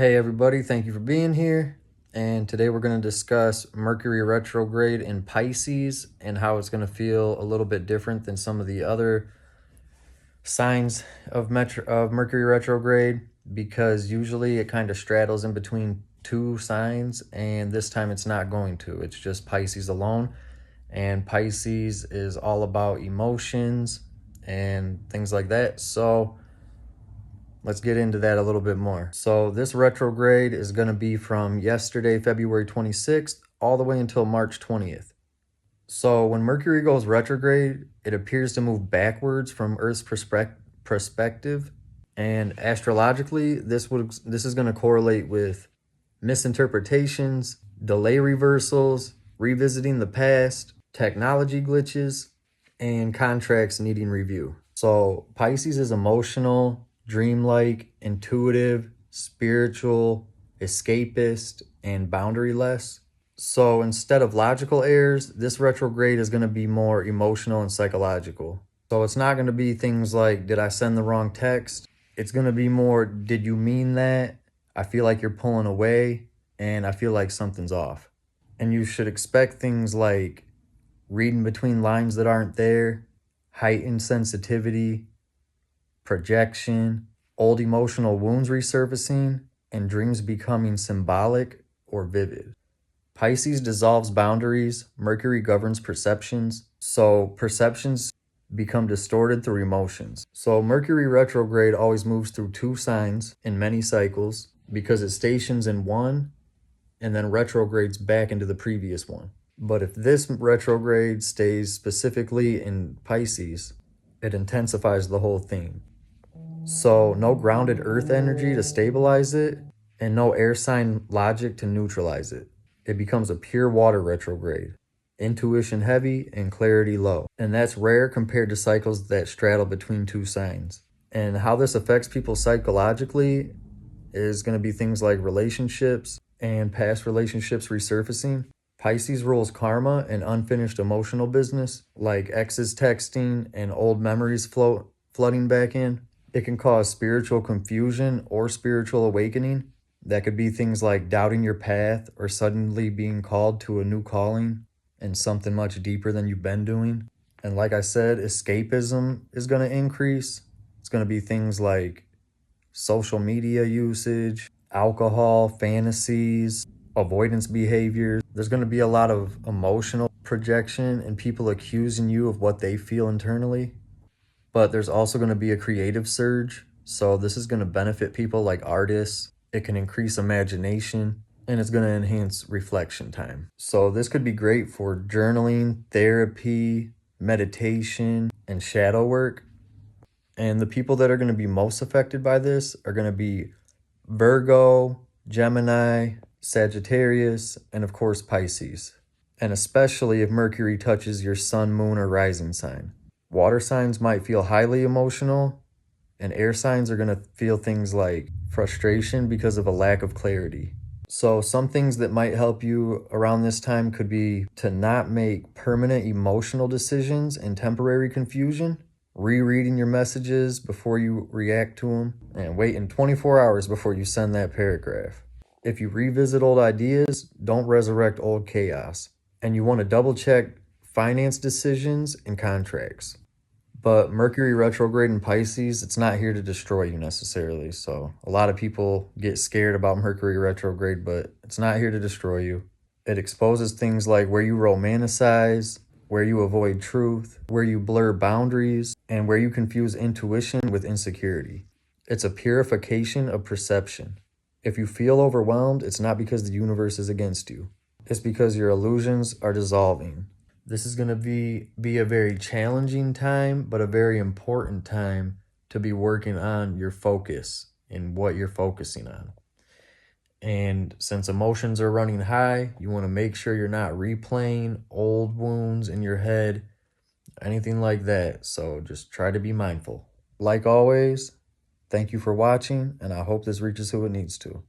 Hey everybody, thank you for being here. And today we're going to discuss Mercury Retrograde in Pisces and how it's going to feel a little bit different than some of the other signs of Mercury Retrograde, because usually it kind of straddles in between two signs, and this time it's not going to. It's just Pisces alone. And Pisces is all about emotions and things like that. So let's get into that a little bit more. So this retrograde is going to be from yesterday, February 26th, all the way until March 20th. So when Mercury goes retrograde, it appears to move backwards from Earth's perspective. And astrologically, this is going to correlate with misinterpretations, delay reversals, revisiting the past, technology glitches, and contracts needing review. So Pisces is emotional, dreamlike, intuitive, spiritual, escapist, and boundaryless. So instead of logical errors, this retrograde is going to be more emotional and psychological. So it's not going to be things like, did I send the wrong text? It's going to be more, did you mean that? I feel like you're pulling away, and I feel like something's off. And you should expect things like reading between lines that aren't there, heightened sensitivity, projection, old emotional wounds resurfacing, and dreams becoming symbolic or vivid. Pisces dissolves boundaries. Mercury governs perceptions. So perceptions become distorted through emotions. So Mercury retrograde always moves through two signs in many cycles because it stations in one and then retrogrades back into the previous one. But if this retrograde stays specifically in Pisces, it intensifies the whole theme. So no grounded earth energy to stabilize it, and no air sign logic to neutralize it. It becomes a pure water retrograde. Intuition heavy and clarity low. And that's rare compared to cycles that straddle between two signs. And how this affects people psychologically is going to be things like relationships and past relationships resurfacing. Pisces rules karma and unfinished emotional business, like exes texting and old memories flooding back in. It can cause spiritual confusion or spiritual awakening. That could be things like doubting your path or suddenly being called to a new calling and something much deeper than you've been doing. And like I said, escapism is going to increase. It's going to be things like social media usage, alcohol, fantasies, avoidance behaviors. There's going to be a lot of emotional projection and people accusing you of what they feel internally. But there's also going to be a creative surge. So this is going to benefit people like artists. It can increase imagination, and it's going to enhance reflection time. So this could be great for journaling, therapy, meditation, and shadow work. And the people that are going to be most affected by this are going to be Virgo, Gemini, Sagittarius, and of course Pisces. And especially if Mercury touches your sun, moon, or rising sign. Water signs might feel highly emotional, and air signs are going to feel things like frustration because of a lack of clarity. So some things that might help you around this time could be to not make permanent emotional decisions in temporary confusion, rereading your messages before you react to them, and waiting 24 hours before you send that paragraph. If you revisit old ideas, don't resurrect old chaos. And you want to double check finance decisions and contracts. But Mercury retrograde in Pisces, it's not here to destroy you necessarily. So a lot of people get scared about Mercury retrograde, but it's not here to destroy you. It exposes things like where you romanticize, where you avoid truth, where you blur boundaries, and where you confuse intuition with insecurity. It's a purification of perception. If you feel overwhelmed, it's not because the universe is against you. It's because your illusions are dissolving. This is going to be a very challenging time, but a very important time to be working on your focus and what you're focusing on. And since emotions are running high, you want to make sure you're not replaying old wounds in your head, anything like that. So just try to be mindful. Like always, thank you for watching, and I hope this reaches who it needs to.